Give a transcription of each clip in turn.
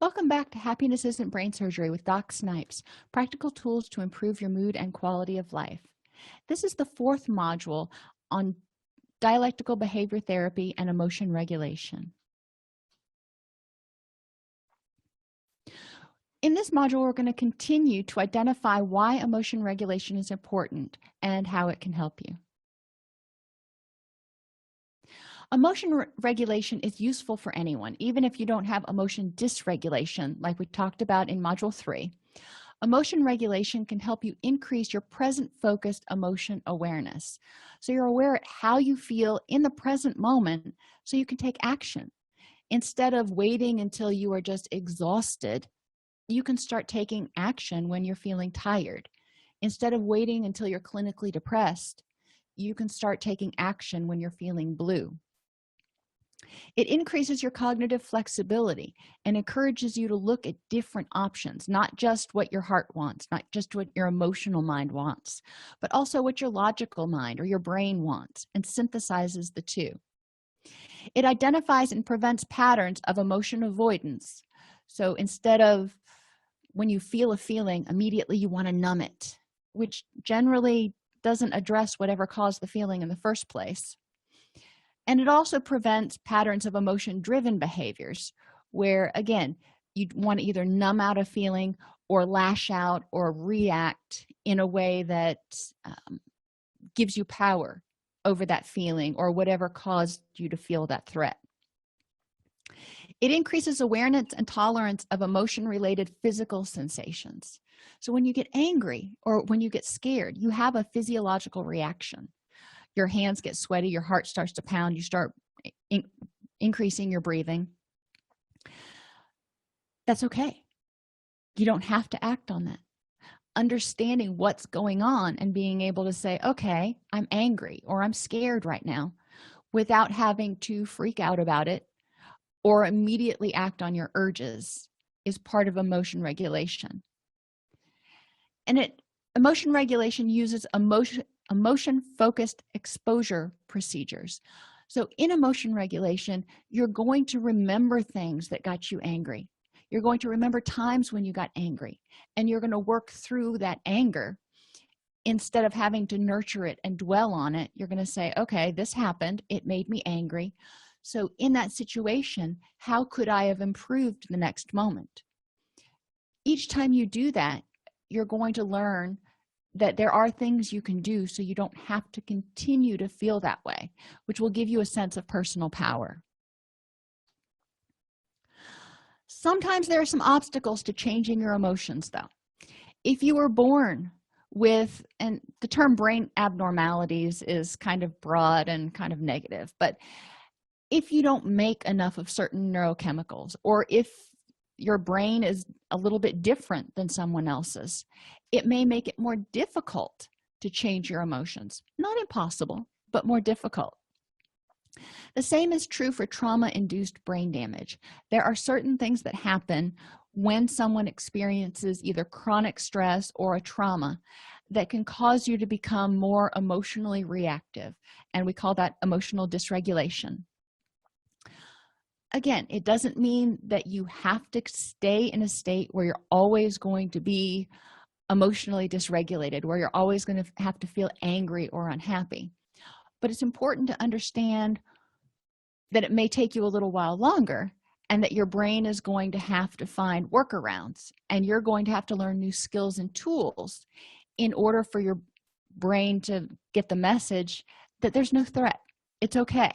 Welcome back to Happiness Isn't Brain Surgery with Doc Snipes, practical tools to improve your mood and quality of life. This is the fourth module on dialectical behavior therapy and emotion regulation. In this module, we're going to continue to identify why emotion regulation is important and how it can help you. Emotion regulation is useful for anyone, even if you don't have emotion dysregulation like we talked about in Module 3. Emotion regulation can help you increase your present focused emotion awareness. So you're aware of how you feel in the present moment so you can take action. Instead of waiting until you are just exhausted, you can start taking action when you're feeling tired. Instead of waiting until you're clinically depressed, you can start taking action when you're feeling blue. It increases your cognitive flexibility and encourages you to look at different options, not just what your heart wants, not just what your emotional mind wants, but also what your logical mind or your brain wants, and synthesizes the two. It identifies and prevents patterns of emotion avoidance. So instead of when you feel a feeling, immediately you want to numb it, which generally doesn't address whatever caused the feeling in the first place. And it also prevents patterns of emotion-driven behaviors where, again, you want to either numb out a feeling or lash out or react in a way that gives you power over that feeling or whatever caused you to feel that threat. It increases awareness and tolerance of emotion-related physical sensations. So when you get angry or when you get scared, you have a physiological reaction. Your hands get sweaty, your heart starts to pound, you start increasing your breathing. That's okay. You don't have to act on that. Understanding what's going on and being able to say, okay, I'm angry or I'm scared right now, without having to freak out about it or immediately act on your urges, is part of emotion regulation. And emotion regulation uses emotion-focused exposure procedures. So in emotion regulation, you're going to remember things that got you angry. You're going to remember times when you got angry, and you're going to work through that anger. Instead of having to nurture it and dwell on it, you're going to say, okay, this happened, it made me angry. So in that situation, how could I have improved the next moment? Each time you do that, you're going to learn that there are things you can do so you don't have to continue to feel that way, which will give you a sense of personal power. Sometimes there are some obstacles to changing your emotions, though. If you were born with, and the term brain abnormalities is kind of broad and kind of negative, but if you don't make enough of certain neurochemicals, or if your brain is a little bit different than someone else's, it may make it more difficult to change your emotions. Not impossible, but more difficult. The same is true for trauma-induced brain damage. There are certain things that happen when someone experiences either chronic stress or a trauma that can cause you to become more emotionally reactive, and we call that emotional dysregulation. Again, it doesn't mean that you have to stay in a state where you're always going to be emotionally dysregulated, where you're always going to have to feel angry or unhappy. But it's important to understand that it may take you a little while longer, and that your brain is going to have to find workarounds, and you're going to have to learn new skills and tools in order for your brain to get the message that there's no threat. It's okay.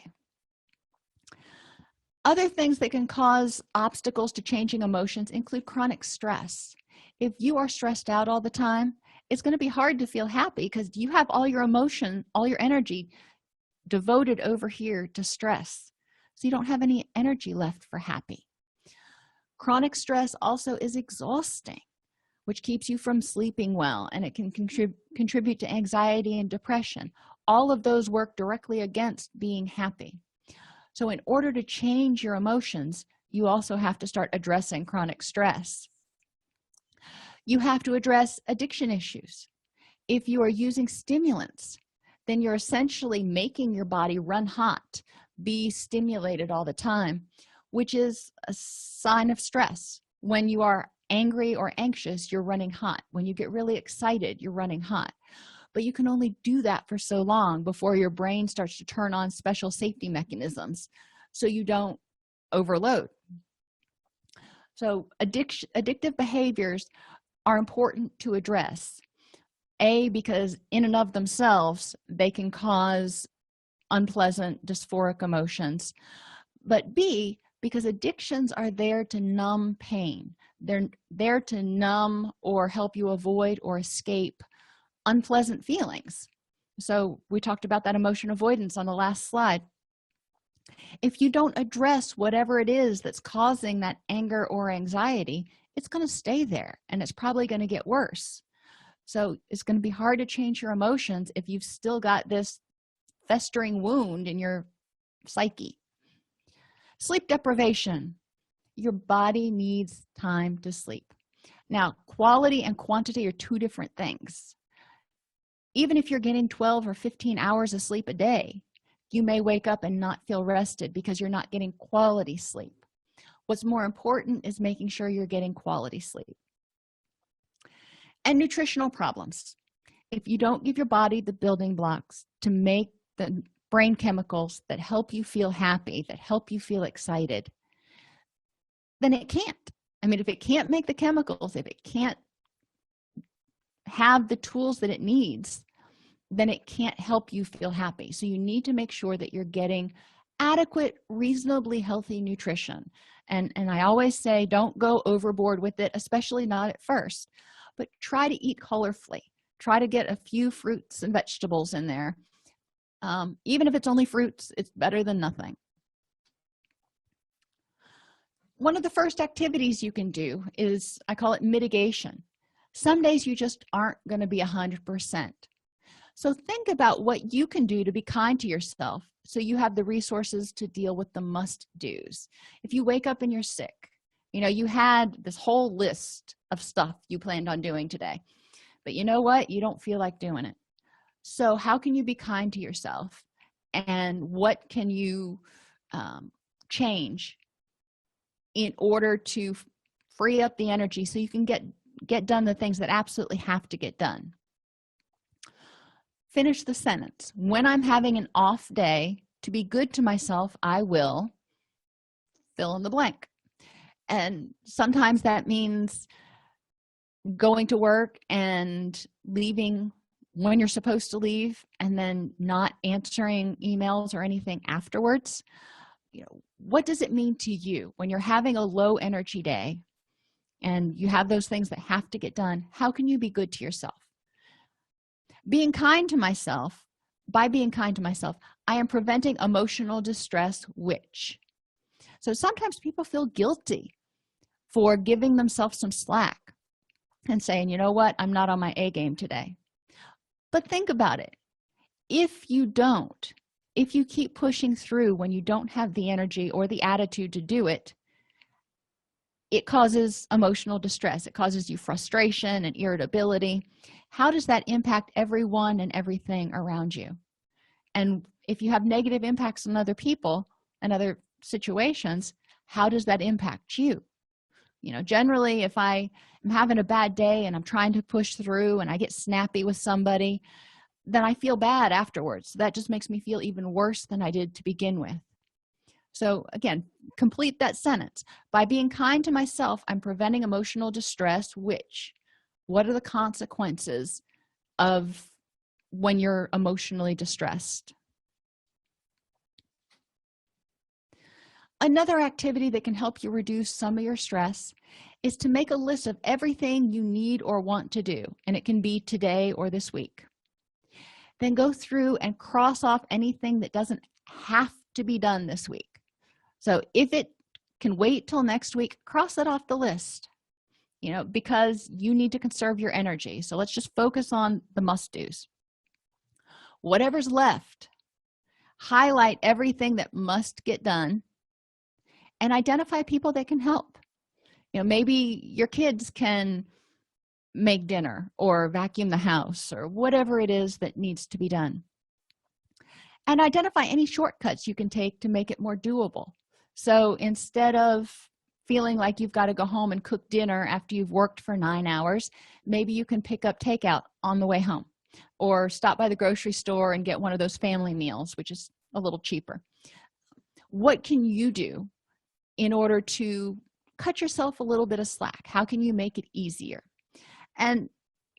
Other things that can cause obstacles to changing emotions include chronic stress. If you are stressed out all the time, it's going to be hard to feel happy because you have all your emotion, all your energy devoted over here to stress. So you don't have any energy left for happy. Chronic stress also is exhausting, which keeps you from sleeping well, and it can contribute to anxiety and depression. All of those work directly against being happy. So in order to change your emotions, you also have to start addressing chronic stress. You have to address addiction issues. If you are using stimulants, then you're essentially making your body run hot, be stimulated all the time, which is a sign of stress, When you are angry or anxious, you're running hot. When you get really excited, you're running hot. But you can only do that for so long before your brain starts to turn on special safety mechanisms so you don't overload. So addictive behaviors are important to address. A, because in and of themselves, they can cause unpleasant, dysphoric emotions. But B, because addictions are there to numb pain. They're there to numb or help you avoid or escape unpleasant feelings. So we talked about that emotion avoidance on the last slide. If you don't address whatever it is that's causing that anger or anxiety, it's going to stay there and it's probably going to get worse. So it's going to be hard to change your emotions if you've still got this festering wound in your psyche. Sleep deprivation. Your body needs time to sleep. Now, quality and quantity are two different things. Even if you're getting 12 or 15 hours of sleep a day, you may wake up and not feel rested because you're not getting quality sleep. What's more important is making sure you're getting quality sleep. And nutritional problems. If you don't give your body the building blocks to make the brain chemicals that help you feel happy, that help you feel excited, then it can't. I mean, if it can't make the chemicals, if it can't have the tools that it needs, then it can't help you feel happy. So you need to make sure that you're getting adequate, reasonably healthy nutrition. And I always say, don't go overboard with it, especially not at first, but try to eat colorfully. Try to get a few fruits and vegetables in there. Even if it's only fruits, it's better than nothing. One of the first activities you can do is, I call it mitigation. Some days you just aren't going to be 100%. So think about what you can do to be kind to yourself so you have the resources to deal with the must-dos. If you wake up and you're sick, you had this whole list of stuff you planned on doing today, but you know what? You don't feel like doing it. So how can you be kind to yourself, and what can you change in order to free up the energy so you can get done the things that absolutely have to get done? Finish the sentence. When I'm having an off day, to be good to myself, I will fill in the blank. And sometimes that means going to work and leaving when you're supposed to leave and then not answering emails or anything afterwards. What does it mean to you when you're having a low energy day and you have those things that have to get done? How can you be good to yourself? Being kind to myself, by being kind to myself, I am preventing emotional distress, which. So sometimes people feel guilty for giving themselves some slack and saying, you know what, I'm not on my A game today. But think about it. If you keep pushing through when you don't have the energy or the attitude to do it, it causes emotional distress. It causes you frustration and irritability. How does that impact everyone and everything around you? And if you have negative impacts on other people and other situations, how does that impact you? Generally, if I am having a bad day and I'm trying to push through and I get snappy with somebody, then I feel bad afterwards. That just makes me feel even worse than I did to begin with. So again, complete that sentence. By being kind to myself, I'm preventing emotional distress, which, what are the consequences of when you're emotionally distressed? Another activity that can help you reduce some of your stress is to make a list of everything you need or want to do, and it can be today or this week. Then go through and cross off anything that doesn't have to be done this week. So if it can wait till next week, cross it off the list, because you need to conserve your energy. So let's just focus on the must-dos. Whatever's left, highlight everything that must get done and identify people that can help. Maybe your kids can make dinner or vacuum the house or whatever it is that needs to be done. And identify any shortcuts you can take to make it more doable. So instead of feeling like you've got to go home and cook dinner after you've worked for 9 hours, maybe you can pick up takeout on the way home, or stop by the grocery store and get one of those family meals, which is a little cheaper. What can you do in order to cut yourself a little bit of slack? How can you make it easier? And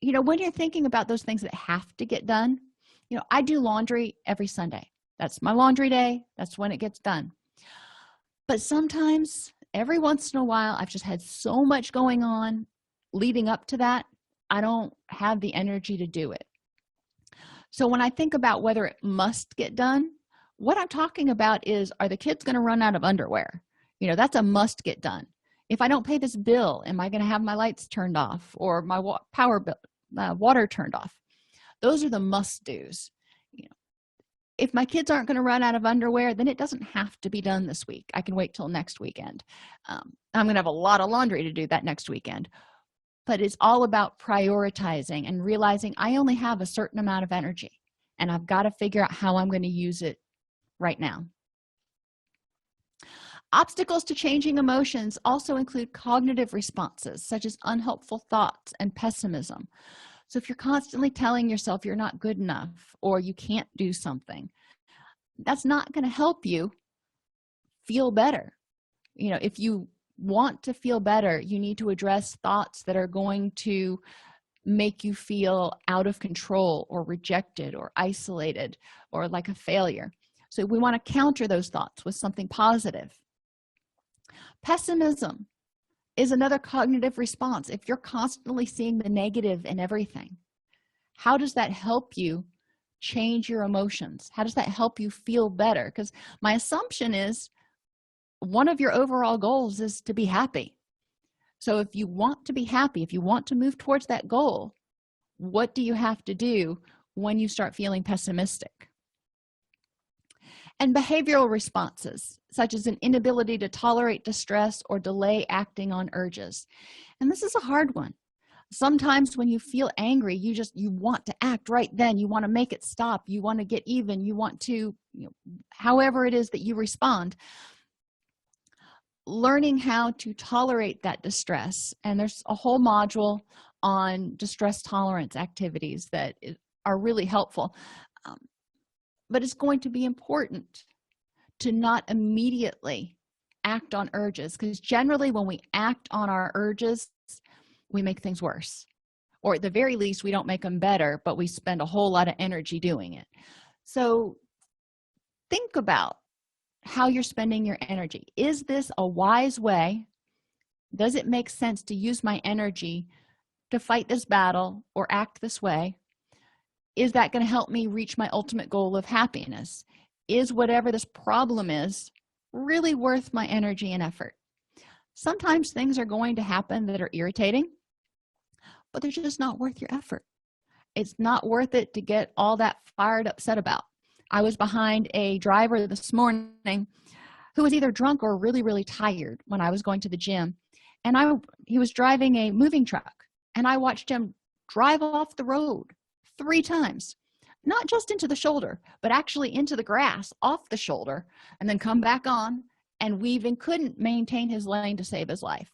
when you're thinking about those things that have to get done, I do laundry every Sunday. That's my laundry day. That's when it gets done. But sometimes, every once in a while, I've just had so much going on leading up to that, I don't have the energy to do it. So when I think about whether it must get done, what I'm talking about is, are the kids going to run out of underwear? That's a must get done. If I don't pay this bill, am I going to have my lights turned off or my power bill, water turned off? Those are the must do's. If my kids aren't going to run out of underwear, then it doesn't have to be done this week. I can wait till next weekend. I'm going to have a lot of laundry to do that next weekend. But it's all about prioritizing and realizing I only have a certain amount of energy, and I've got to figure out how I'm going to use it right now. Obstacles to changing emotions also include cognitive responses, such as unhelpful thoughts and pessimism. So if you're constantly telling yourself you're not good enough or you can't do something, that's not going to help you feel better. If you want to feel better, you need to address thoughts that are going to make you feel out of control or rejected or isolated or like a failure. So we want to counter those thoughts with something positive. Pessimism is another cognitive response. If you're constantly seeing the negative in everything, how does that help you change your emotions? How does that help you feel better? Because my assumption is one of your overall goals is to be happy. So if you want to be happy, if you want to move towards that goal, what do you have to do when you start feeling pessimistic? And behavioral responses, such as an inability to tolerate distress or delay acting on urges. And this is a hard one. Sometimes when you feel angry, you want to act right then. You want to make it stop. You want to get even. You want to, however it is that you respond. Learning how to tolerate that distress. And there's a whole module on distress tolerance activities that are really helpful. But it's going to be important to not immediately act on urges, because generally when we act on our urges, we make things worse, or at the very least we don't make them better, but we spend a whole lot of energy doing it. So think about how you're spending your energy. Is this a wise way? Does it make sense to use my energy to fight this battle or act this way? Is that going to help me reach my ultimate goal of happiness? Is whatever this problem is really worth my energy and effort? Sometimes things are going to happen that are irritating, but they're just not worth your effort. It's not worth it to get all that fired upset about. I was behind a driver this morning who was either drunk or really, really tired when I was going to the gym. And he was driving a moving truck, and I watched him drive off the road 3 times, not just into the shoulder, but actually into the grass off the shoulder, and then come back on and weave, and couldn't maintain his lane to save his life.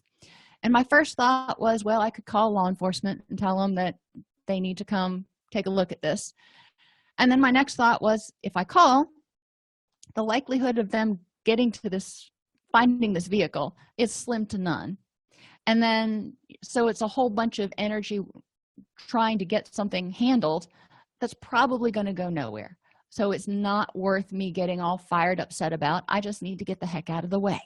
And my first thought was, well, I could call law enforcement and tell them that they need to come take a look at this. And then my next thought was, if I call, the likelihood of them finding this vehicle is slim to none. And then, so it's a whole bunch of energy trying to get something handled that's probably going to go nowhere. So it's not worth me getting all fired upset about. I just need to get the heck out of the way.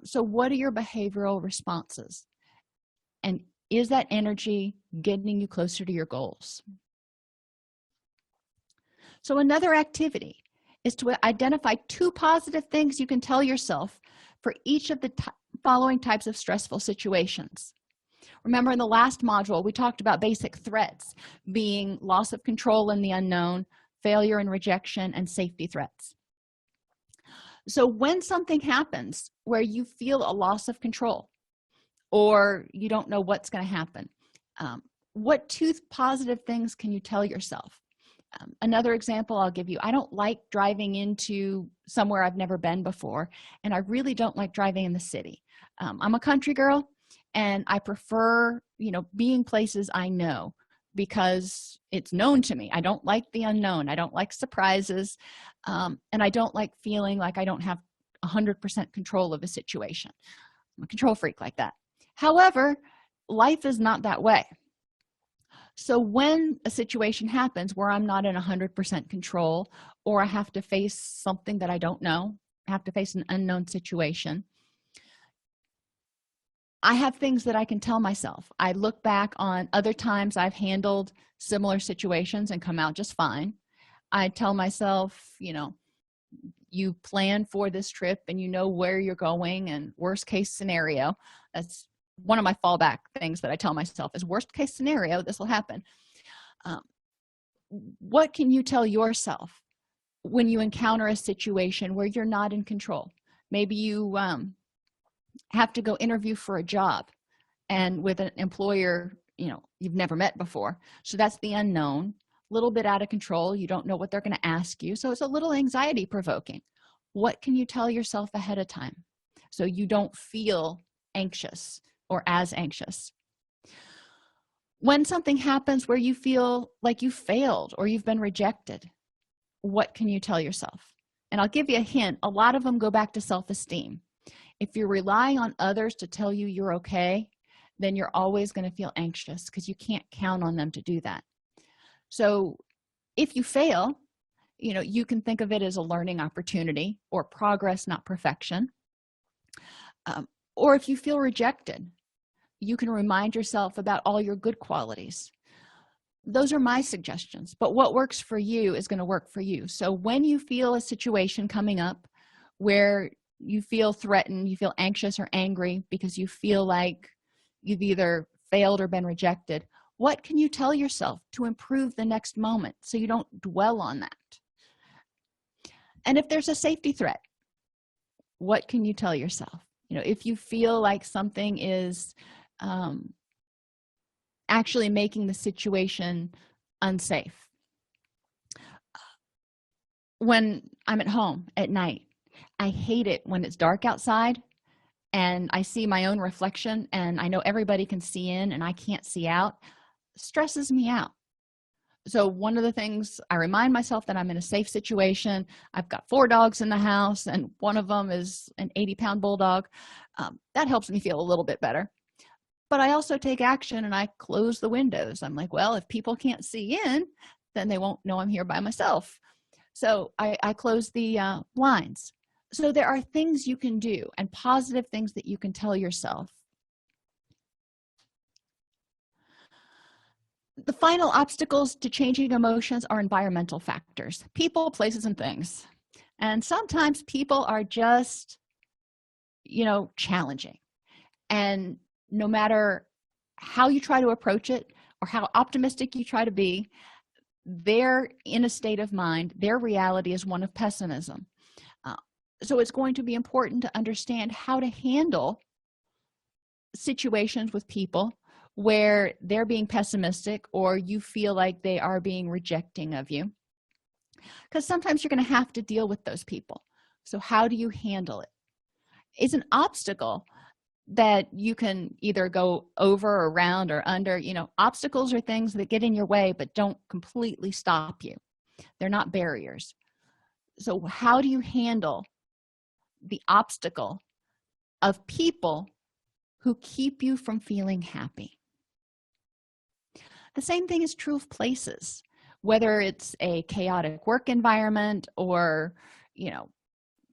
So what are your behavioral responses? And is that energy getting you closer to your goals? So another activity is to identify 2 positive things you can tell yourself for each of the following types of stressful situations. Remember, in the last module, we talked about basic threats being loss of control in the unknown, failure and rejection, and safety threats. So when something happens where you feel a loss of control or you don't know what's going to happen, what 2 positive things can you tell yourself? Another example I'll give you, I don't like driving into somewhere I've never been before, and I really don't like driving in the city. I'm a country girl, and I prefer, being places I know because it's known to me. I don't like the unknown. I don't like surprises. And I don't like feeling like I don't have 100% control of a situation. I'm a control freak like that. However, life is not that way. So when a situation happens where I'm not in 100% control, or I have to face something that I don't know, I have to face an unknown situation, I have things that I can tell myself. I look back on other times I've handled similar situations and come out just fine. I tell myself, you plan for this trip and you know where you're going, and worst case scenario, that's one of my fallback things that I tell myself is worst case scenario, this will happen. What can you tell yourself when you encounter a situation where you're not in control? Maybe you have to go interview for a job, and with an employer you've never met before, so that's the unknown, a little bit out of control. You don't know what they're going to ask you, so it's a little anxiety provoking. What can you tell yourself ahead of time so you don't feel anxious or as anxious? When something happens where you feel like you failed or you've been rejected, what can you tell yourself? And I'll give you a hint. A lot of them go back to self-esteem. If you're relying on others to tell you you're okay, then you're always going to feel anxious because you can't count on them to do that. So if you fail, you can think of it as a learning opportunity or progress, not perfection. Or if you feel rejected, you can remind yourself about all your good qualities. Those are my suggestions, but what works for you is going to work for you. So when you feel a situation coming up where you feel threatened, you feel anxious or angry because you feel like you've either failed or been rejected, what can you tell yourself to improve the next moment so you don't dwell on that? And if there's a safety threat, what can you tell yourself? If you feel like something is actually making the situation unsafe. When I'm at home at night, I hate it when it's dark outside and I see my own reflection and I know everybody can see in and I can't see out. Stresses me out. So one of the things, I remind myself that I'm in a safe situation. I've got 4 dogs in the house and one of them is an 80-pound bulldog. That helps me feel a little bit better. But I also take action and I close the windows. I'm like, well, if people can't see in, then they won't know I'm here by myself. So I close the blinds. So there are things you can do and positive things that you can tell yourself. The final obstacles to changing emotions are environmental factors, people, places, and things. And sometimes people are just, challenging. And no matter how you try to approach it or how optimistic you try to be, they're in a state of mind, their reality is one of pessimism. So it's going to be important to understand how to handle situations with people where they're being pessimistic or you feel like they are being rejecting of you, because sometimes you're going to have to deal with those people. So how do you handle it? It's an obstacle that you can either go over or around or under. Obstacles are things that get in your way but don't completely stop you. They're not barriers. So how do you handle the obstacle of people who keep you from feeling happy? The same thing is true of places, whether it's a chaotic work environment or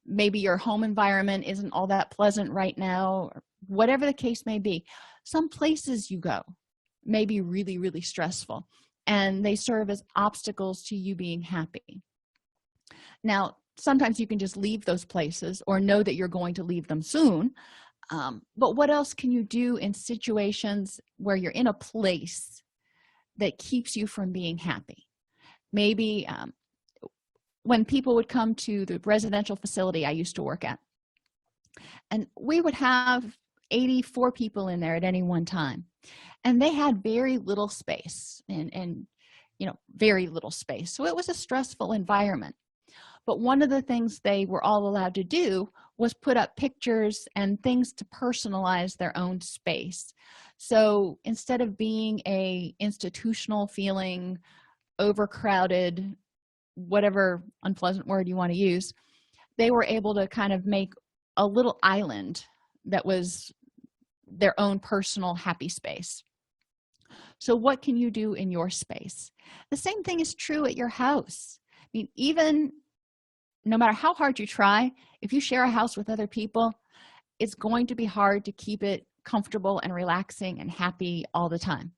maybe your home environment isn't all that pleasant right now, or whatever the case may be. Some places you go may be really, really stressful and they serve as obstacles to you being happy. Now, sometimes you can just leave those places or know that you're going to leave them soon. But what else can you do in situations where you're in a place that keeps you from being happy? Maybe when people would come to the residential facility I used to work at, and we would have 84 people in there at any one time, and they had very little space and very little space. So it was a stressful environment. But one of the things they were all allowed to do was put up pictures and things to personalize their own space. So instead of being a institutional feeling, overcrowded, whatever unpleasant word you want to use, they were able to kind of make a little island that was their own personal happy space. So what can you do in your space? The same thing is true at your house. I mean, even no matter how hard you try, if you share a house with other people, it's going to be hard to keep it comfortable and relaxing and happy all the time.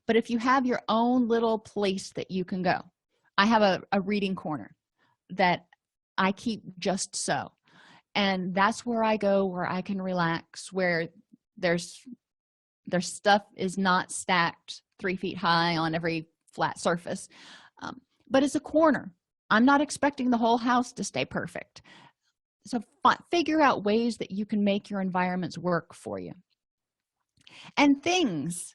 But if you have your own little place that you can go, I have a reading corner that I keep just so, and that's where I go, where I can relax, where there's stuff is not stacked 3 feet high on every flat surface, but it's a corner. I'm not expecting the whole house to stay perfect. So figure out ways that you can make your environments work for you. And things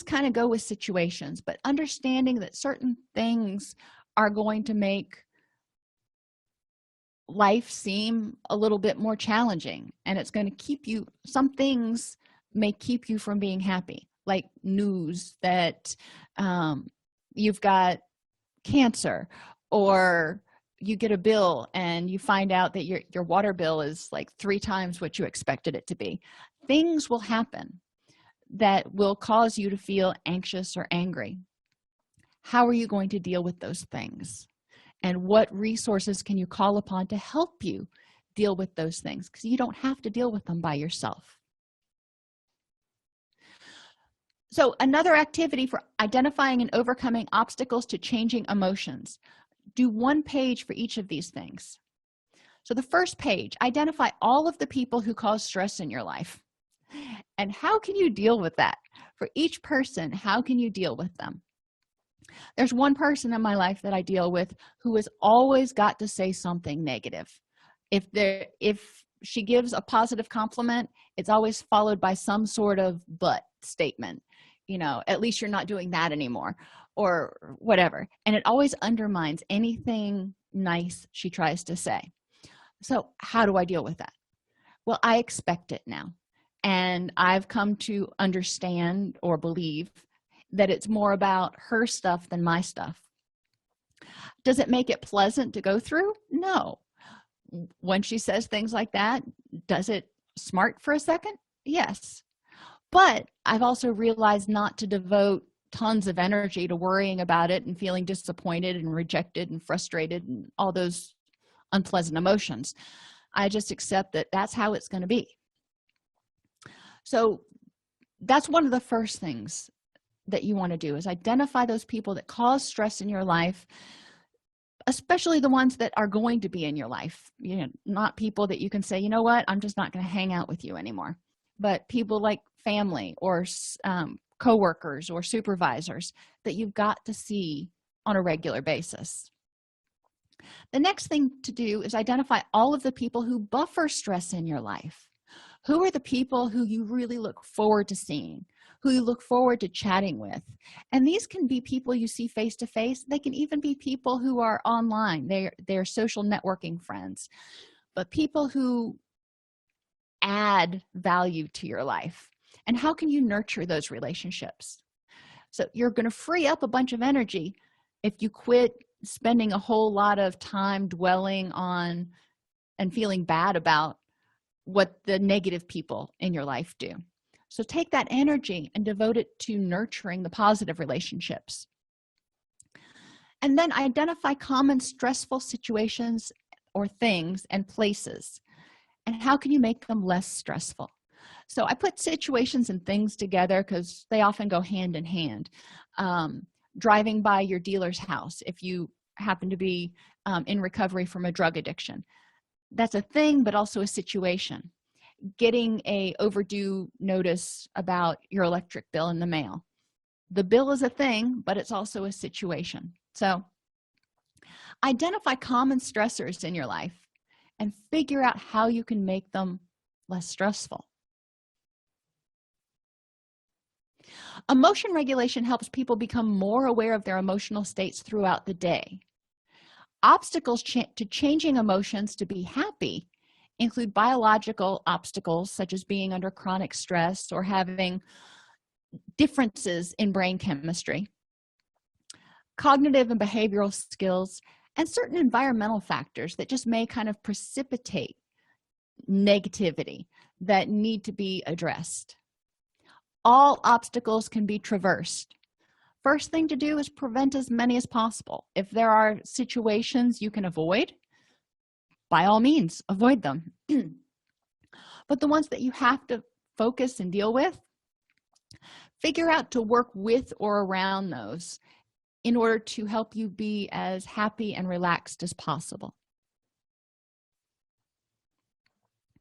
kind of go with situations, but understanding that certain things are going to make life seem a little bit more challenging, and it's going to keep you, some things may keep you from being happy, like news that you've got cancer, or you get a bill and you find out that your water bill is like 3 times what you expected it to be. Things will happen that will cause you to feel anxious or angry. How are you going to deal with those things? And what resources can you call upon to help you deal with those things? Because you don't have to deal with them by yourself. So another activity for identifying and overcoming obstacles to changing emotions. Do 1 page for each of these things. So the first page, identify all of the people who cause stress in your life. And how can you deal with that? For each person, how can you deal with them? There's one person in my life that I deal with who has always got to say something negative. If she gives a positive compliment, it's always followed by some sort of but statement. You know, at least you're not doing that anymore, or whatever. And it always undermines anything nice she tries to say. So how do I deal with that? Well, I expect it now. And I've come to understand or believe that it's more about her stuff than my stuff. Does it make it pleasant to go through? No. When she says things like that, does it smart for a second? Yes. But I've also realized not to devote tons of energy to worrying about it and feeling disappointed and rejected and frustrated and all those unpleasant emotions. I just accept that that's how it's going to be. So that's one of the first things that you want to do, is identify those people that cause stress in your life, especially the ones that are going to be in your life. You know, not people that you can say, you know what, I'm just not going to hang out with you anymore, but people like family or coworkers or supervisors that you've got to see on a regular basis. The next thing to do is identify all of the people who buffer stress in your life. Who are the people who you really look forward to seeing, who you look forward to chatting with? And these can be people you see face to face. They can even be people who are online. They're social networking friends, but people who add value to your life. And how can you nurture those relationships? So you're going to free up a bunch of energy if you quit spending a whole lot of time dwelling on and feeling bad about what the negative people in your life do. So take that energy and devote it to nurturing the positive relationships. And then identify common stressful situations or things and places, and how can you make them less stressful? So I put situations and things together because they often go hand in hand. Driving by your dealer's house, if you happen to be in recovery from a drug addiction, that's a thing, but also a situation. Getting a overdue notice about your electric bill in the mail. The bill is a thing, but it's also a situation. So identify common stressors in your life and figure out how you can make them less stressful. Emotion regulation helps people become more aware of their emotional states throughout the day. Obstacles to changing emotions to be happy include biological obstacles such as being under chronic stress or having differences in brain chemistry, cognitive and behavioral skills, and certain environmental factors that just may kind of precipitate negativity that need to be addressed. All obstacles can be traversed. First thing to do is prevent as many as possible. If there are situations you can avoid, by all means avoid them. But the ones that you have to focus and deal with, figure out to work with or around those in order to help you be as happy and relaxed as possible.